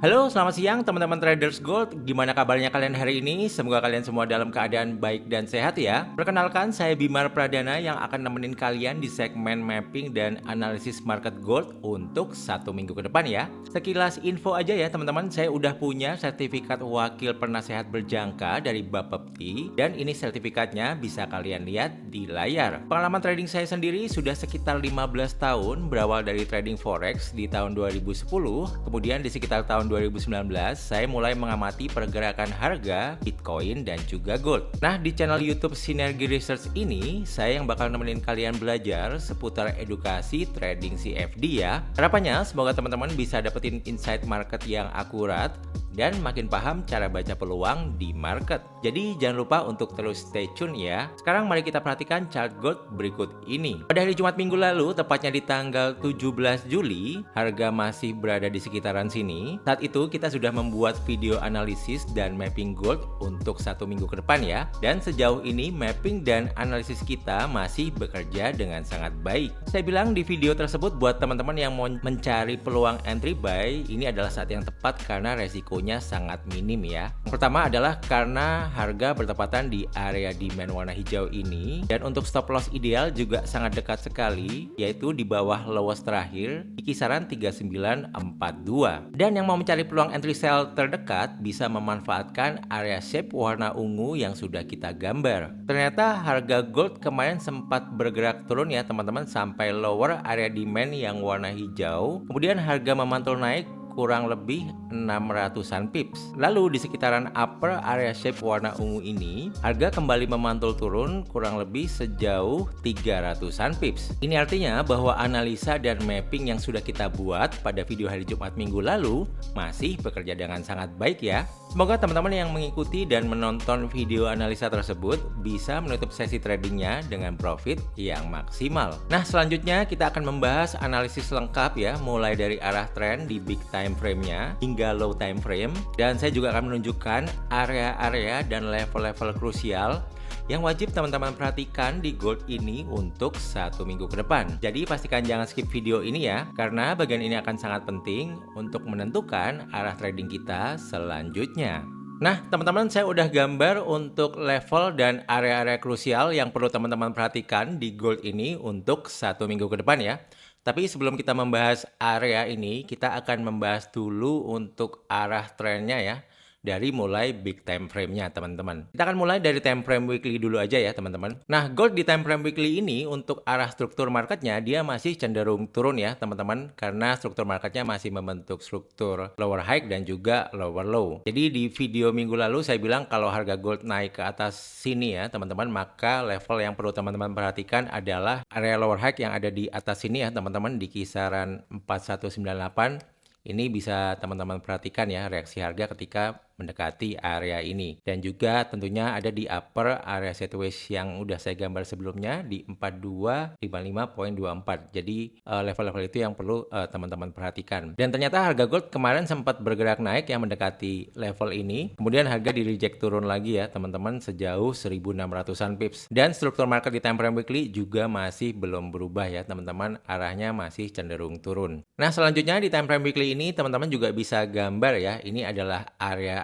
Halo, selamat siang teman-teman traders gold. Gimana kabarnya kalian hari ini? Semoga kalian semua dalam keadaan baik dan sehat ya. Perkenalkan, saya Bimar Pradana yang akan nemenin kalian di segmen mapping dan analisis market gold untuk 1 minggu ke depan ya. Sekilas info aja ya teman-teman, saya udah punya sertifikat wakil penasehat berjangka dari Bapepti dan ini sertifikatnya bisa kalian lihat di layar. Pengalaman trading saya sendiri sudah sekitar 15 tahun, berawal dari trading forex di tahun 2010, kemudian di sekitar tahun 2019, saya mulai mengamati pergerakan harga Bitcoin dan juga gold. Nah, di channel YouTube Sinergi Research ini, saya yang bakal nemenin kalian belajar seputar edukasi trading CFD ya. Harapannya, semoga teman-teman bisa dapetin insight market yang akurat dan makin paham cara baca peluang di market. Jadi jangan lupa untuk terus stay tune ya. Sekarang mari kita perhatikan chart gold berikut ini. Pada hari Jumat minggu lalu, tepatnya di tanggal 17 Juli, harga masih berada di sekitaran sini. Saat itu kita sudah membuat video analisis dan mapping gold untuk 1 minggu ke depan ya. Dan sejauh ini mapping dan analisis kita masih bekerja dengan sangat baik. Saya bilang di video tersebut buat teman-teman yang mau mencari peluang entry buy, ini adalah saat yang tepat karena resiko sangat minim ya. Pertama adalah karena harga bertepatan di area demand warna hijau ini dan untuk stop loss ideal juga sangat dekat sekali, yaitu di bawah lowest terakhir di kisaran 3942. Dan yang mau mencari peluang entry sell terdekat bisa memanfaatkan area shape warna ungu yang sudah kita gambar. Ternyata harga gold kemarin sempat bergerak turun ya teman-teman sampai lower area demand yang warna hijau. Kemudian harga memantul naik kurang lebih 600-an pips. Lalu di sekitaran upper area shape warna ungu ini, harga kembali memantul turun kurang lebih sejauh 300-an pips. Ini artinya bahwa analisa dan mapping yang sudah kita buat pada video hari Jumat minggu lalu masih bekerja dengan sangat baik ya. Semoga teman-teman yang mengikuti dan menonton video analisa tersebut bisa menutup sesi tradingnya dengan profit yang maksimal. Nah, selanjutnya kita akan membahas analisis lengkap ya, mulai dari arah tren di big time frame-nya hingga low time frame, dan saya juga akan menunjukkan area-area dan level-level krusial yang wajib teman-teman perhatikan di gold ini untuk 1 minggu ke depan. Jadi pastikan jangan skip video ini ya, karena bagian ini akan sangat penting untuk menentukan arah trading kita selanjutnya. Nah, teman-teman, saya udah gambar untuk level dan area-area krusial yang perlu teman-teman perhatikan di gold ini untuk 1 minggu ke depan ya. Tapi sebelum kita membahas area ini, kita akan membahas dulu untuk arah trennya ya, dari mulai big time frame-nya teman-teman. Kita akan mulai dari time frame weekly dulu aja ya teman-teman. Nah, gold di time frame weekly ini untuk arah struktur marketnya dia masih cenderung turun ya teman-teman, karena struktur marketnya masih membentuk struktur lower high dan juga lower low. Jadi di video minggu lalu saya bilang kalau harga gold naik ke atas sini ya teman-teman, maka level yang perlu teman-teman perhatikan adalah area lower high yang ada di atas sini ya teman-teman, di kisaran 4198. Ini bisa teman-teman perhatikan ya reaksi harga ketika mendekati area ini, dan juga tentunya ada di upper area sideways yang udah saya gambar sebelumnya di 4255.24. Jadi level-level itu yang perlu teman-teman perhatikan. Dan ternyata harga gold kemarin sempat bergerak naik yang mendekati level ini, kemudian harga di reject turun lagi ya teman-teman sejauh 1600-an pips. Dan struktur market di time frame weekly juga masih belum berubah ya teman-teman, arahnya masih cenderung turun. Nah, selanjutnya di time frame weekly ini teman-teman juga bisa gambar ya, ini adalah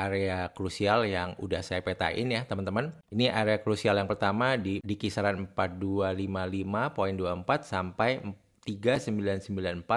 area krusial yang udah saya petain ya teman-teman. Ini area krusial yang pertama di kisaran 4255.24 sampai 3994.04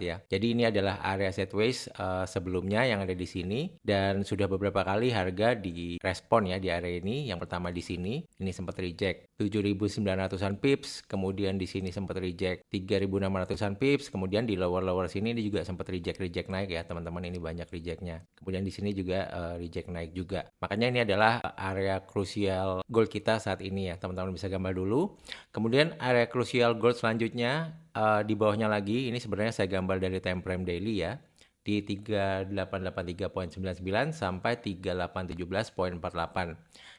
ya. Jadi ini adalah area sideways sebelumnya yang ada di sini, dan sudah beberapa kali harga direspon ya di area ini. Yang pertama di sini, ini sempat reject 7.900-an pips, kemudian di sini sempat reject 3.600-an pips, kemudian di lower sini ini juga sempat reject naik ya teman-teman, ini banyak rejectnya. Kemudian di sini juga reject naik juga. Makanya ini adalah area krusial gold kita saat ini ya teman-teman, bisa gambar dulu. Kemudian area krusial gold selanjutnya di bawahnya lagi, ini sebenarnya saya gambar dari time frame daily ya, di 3883.99 sampai 3817.48.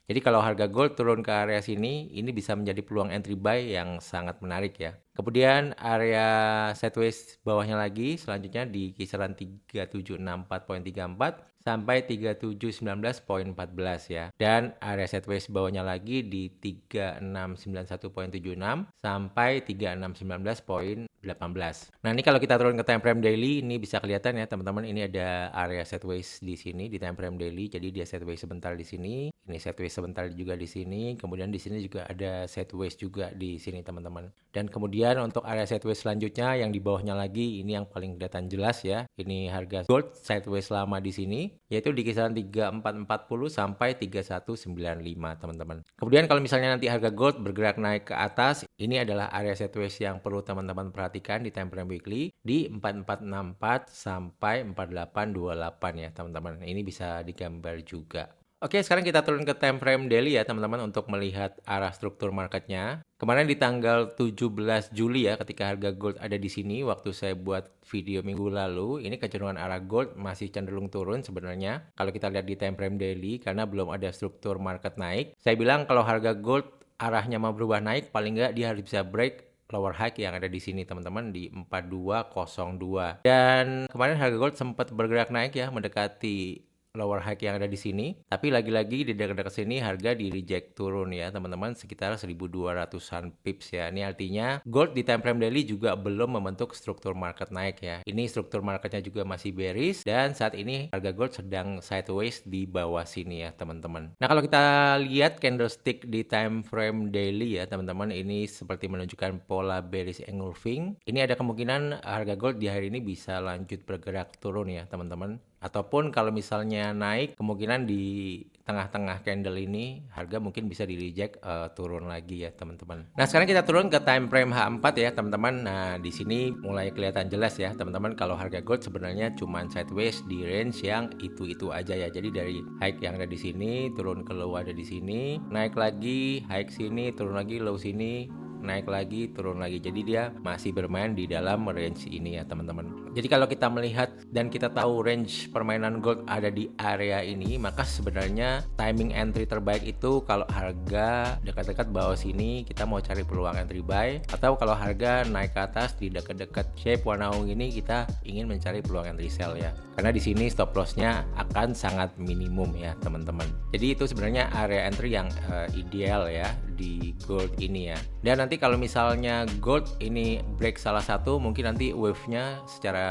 Jadi kalau harga gold turun ke area sini, ini bisa menjadi peluang entry buy yang sangat menarik ya. Kemudian area sideways bawahnya lagi selanjutnya di kisaran 3764.34 sampai 3719.14 ya. Dan area sideways bawahnya lagi di 3691.76 sampai 3619.12 Nah, ini kalau kita turun ke time frame daily, ini bisa kelihatan ya teman-teman, ini ada area sideways di sini di time frame daily. Jadi dia sideways sebentar di sini, ini sideways sebentar juga di sini, kemudian di sini juga ada sideways juga di sini teman-teman. Dan kemudian untuk area sideways selanjutnya yang di bawahnya lagi, ini yang paling kelihatan jelas ya. Ini harga gold sideways lama di sini, yaitu di kisaran 3440 sampai 3195 teman-teman. Kemudian kalau misalnya nanti harga gold bergerak naik ke atas, ini adalah area sideways yang perlu teman-teman perhatikan di time frame weekly di 4464 sampai 4828 ya teman-teman. Ini bisa digambar juga. Oke, sekarang kita turun ke time frame daily ya teman-teman untuk melihat arah struktur marketnya. Kemarin di tanggal 17 Juli ya ketika harga gold ada di sini waktu saya buat video minggu lalu, ini kecenderungan arah gold masih cenderung turun sebenarnya. Kalau kita lihat di time frame daily karena belum ada struktur market naik. Saya bilang kalau harga gold arahnya mau berubah naik, paling nggak dia harus bisa break lower high yang ada di sini teman-teman di 4202. Dan kemarin harga gold sempat bergerak naik ya mendekati lower high yang ada di sini, tapi lagi-lagi di dekat-dekat sini harga di reject turun ya teman-teman sekitar 1200-an pips ya. Ini artinya gold di time frame daily juga belum membentuk struktur market naik ya. Ini struktur marketnya juga masih bearish dan saat ini harga gold sedang sideways di bawah sini ya teman-teman. Nah, kalau kita lihat candlestick di time frame daily ya teman-teman, ini seperti menunjukkan pola bearish engulfing. Ini ada kemungkinan harga gold di hari ini bisa lanjut bergerak turun ya teman-teman. Ataupun kalau misalnya naik, kemungkinan di tengah-tengah candle ini harga mungkin bisa di reject turun lagi ya teman-teman. Nah, sekarang kita turun ke time frame H4 ya teman-teman. Nah, di sini mulai kelihatan jelas ya teman-teman kalau harga gold sebenarnya cuma sideways di range yang itu-itu aja ya. Jadi dari high yang ada di sini, turun ke low ada di sini, naik lagi, high sini, turun lagi, low sini, naik lagi, turun lagi. Jadi dia masih bermain di dalam range ini ya teman-teman. Jadi kalau kita melihat dan kita tahu range permainan gold ada di area ini, maka sebenarnya timing entry terbaik itu kalau harga dekat-dekat bawah sini kita mau cari peluang entry buy, atau kalau harga naik ke atas di dekat-dekat shape warna ungu ini kita ingin mencari peluang entry sell ya. Karena di sini stop lossnya akan sangat minimum ya teman-teman. Jadi itu sebenarnya area entry yang ideal ya di gold ini ya. Dan nanti kalau misalnya gold ini break salah satu, mungkin nanti wave-nya secara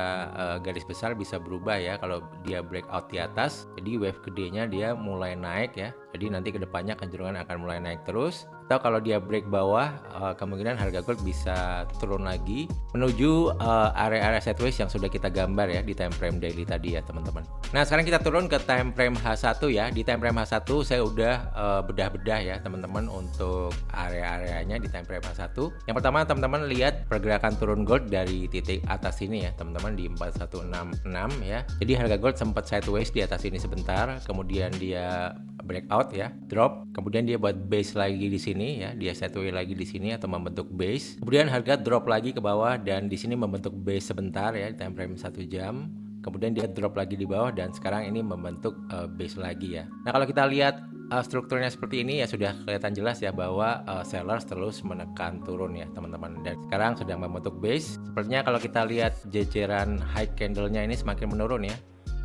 garis besar bisa berubah ya. Kalau dia breakout di atas, jadi wave gedenya dia mulai naik ya. Jadi nanti kedepannya kecenderungan akan mulai naik terus. Atau kalau dia break bawah, kemungkinan harga gold bisa turun lagi menuju area-area sideways yang sudah kita gambar ya di time frame daily tadi ya teman-teman. Nah, sekarang kita turun ke time frame H1 ya. Di time frame H1 saya udah bedah-bedah ya teman-teman untuk area-areanya di time frame H1. Yang pertama teman-teman lihat pergerakan turun gold dari titik atas ini ya teman-teman di 4166 ya. Jadi harga gold sempat sideways di atas ini sebentar, kemudian dia breakout ya, drop, kemudian dia buat base lagi di sini ya, dia sideways lagi di sini atau membentuk base. Kemudian harga drop lagi ke bawah dan di sini membentuk base sebentar ya, time frame 1 jam. Kemudian dia drop lagi di bawah dan sekarang ini membentuk base lagi ya. Nah, kalau kita lihat strukturnya seperti ini ya sudah kelihatan jelas ya bahwa sellers terus menekan turun ya teman-teman, dan sekarang sedang membentuk base. Sepertinya kalau kita lihat jejeran high candle-nya ini semakin menurun ya,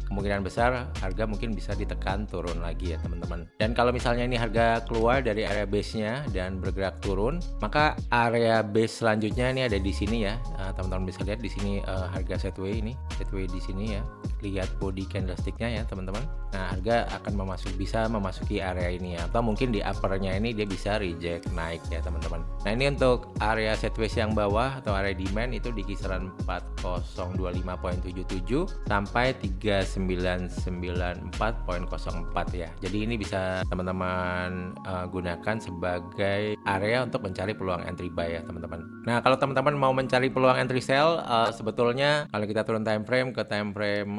kemungkinan besar harga mungkin bisa ditekan turun lagi ya teman-teman. Dan kalau misalnya ini harga keluar dari area base-nya dan bergerak turun, maka area base selanjutnya ini ada di sini ya. Teman-teman bisa lihat di sini harga sideways ini, sideways di sini ya. Lihat body candlestick-nya ya teman-teman. Nah, harga akan bisa memasuki area ini ya, atau mungkin di upper-nya ini dia bisa reject naik ya teman-teman. Nah, ini untuk area sideways yang bawah atau area demand itu di kisaran 4025.77 sampai 3994.04 ya. Jadi ini bisa teman-teman gunakan sebagai area untuk mencari peluang entry buy ya teman-teman. Nah, kalau teman-teman mau mencari peluang entry sell, sebetulnya kalau kita turun time frame ke time frame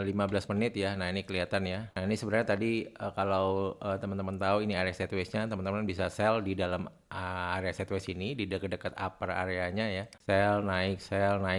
15 menit ya. Nah, ini kelihatan ya. Nah, ini sebenarnya tadi kalau teman-teman tahu ini area sideways-nya, teman-teman bisa sell di dalam area sideways ini di dekat-dekat upper areanya ya. Sell, naik,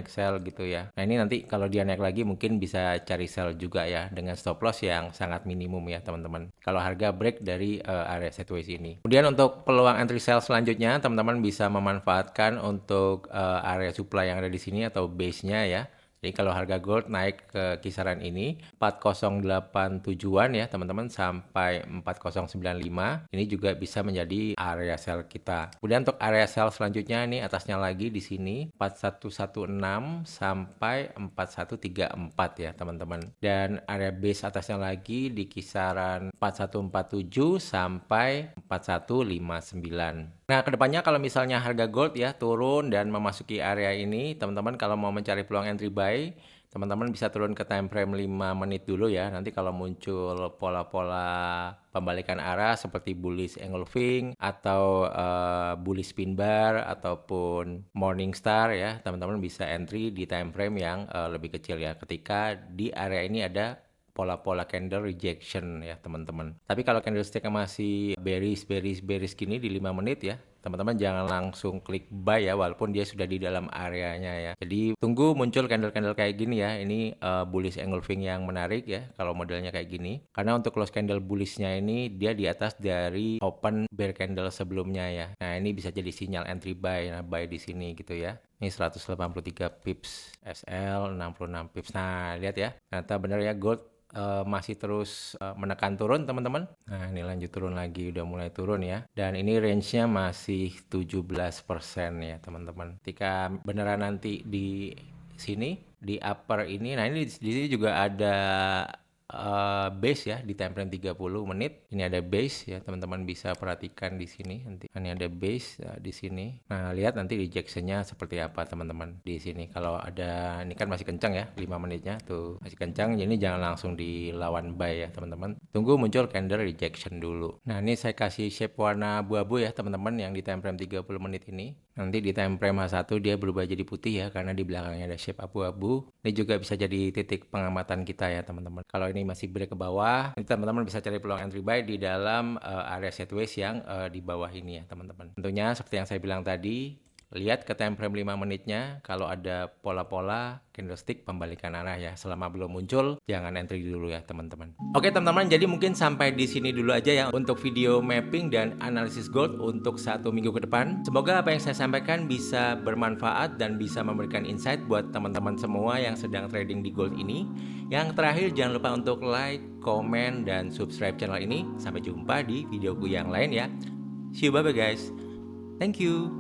sell gitu ya. Nah, ini nanti kalau dia naik lagi mungkin bisa cari sell juga ya dengan stop loss yang sangat minimum ya teman-teman. Kalau harga break dari area sideways ini. Kemudian untuk peluang entry sell selanjutnya, teman-teman bisa memanfaatkan untuk area supply yang ada di sini atau base-nya ya. Jadi kalau harga gold naik ke kisaran ini 4087-an ya teman-teman sampai 4095, ini juga bisa menjadi area sell kita. Kemudian untuk area sell selanjutnya ini atasnya lagi di sini 4116 sampai 4134 ya teman-teman. Dan area base atasnya lagi di kisaran 4147 sampai 4159. Nah, kedepannya kalau misalnya harga gold ya turun dan memasuki area ini, teman-teman kalau mau mencari peluang entry buy, teman-teman bisa turun ke time frame 5 menit dulu ya. Nanti kalau muncul pola-pola pembalikan arah seperti bullish engulfing atau bullish pin bar ataupun morning star ya, teman-teman bisa entry di time frame yang lebih kecil ya. Ketika di area ini ada pola-pola candle rejection ya teman-teman. Tapi kalau candlestick masih bearish gini di 5 menit ya, teman-teman jangan langsung klik buy ya walaupun dia sudah di dalam areanya ya. Jadi tunggu muncul candle-candle kayak gini ya. Ini bullish engulfing yang menarik ya kalau modelnya kayak gini. Karena untuk close candle bullishnya ini dia di atas dari open bear candle sebelumnya ya. Nah, ini bisa jadi sinyal entry buy. Nah, buy di sini gitu ya. Ini 183 pips SL, 66 pips. Nah, lihat ya. Ternyata benar ya gold masih terus menekan turun teman-teman. Nah, ini lanjut turun lagi, udah mulai turun ya. Dan ini range-nya masih 17% ya teman-teman. Ketika beneran nanti di sini di upper ini, nah ini di sini juga ada base ya di time frame 30 menit. Ini ada base ya, teman-teman bisa perhatikan di sini nanti. Ini ada base di sini. Nah, lihat nanti rejection-nya seperti apa teman-teman di sini. Kalau ada ini kan masih kencang ya 5 menitnya tuh masih kencang. Jadi jangan langsung dilawan buy ya teman-teman. Tunggu muncul candle rejection dulu. Nah, ini saya kasih shape warna abu-abu ya teman-teman yang di time frame 30 menit ini. Nanti di time frame H1 dia berubah jadi putih ya karena di belakangnya ada shape abu-abu. Ini juga bisa jadi titik pengamatan kita ya teman-teman. Kalau ini masih break ke bawah, nanti teman-teman bisa cari peluang entry buy di dalam area sideways yang di bawah ini ya teman-teman. Tentunya seperti yang saya bilang tadi, lihat ke time frame 5 menitnya kalau ada pola-pola candlestick pembalikan arah ya. Selama belum muncul jangan entry dulu ya teman-teman. Oke teman-teman, jadi mungkin sampai di sini dulu aja ya untuk video mapping dan analisis gold untuk 1 minggu ke depan. Semoga apa yang saya sampaikan bisa bermanfaat dan bisa memberikan insight buat teman-teman semua yang sedang trading di gold ini. Yang terakhir jangan lupa untuk like, komen, dan subscribe channel ini. Sampai jumpa di videoku yang lain ya. See you, bye bye guys. Thank you.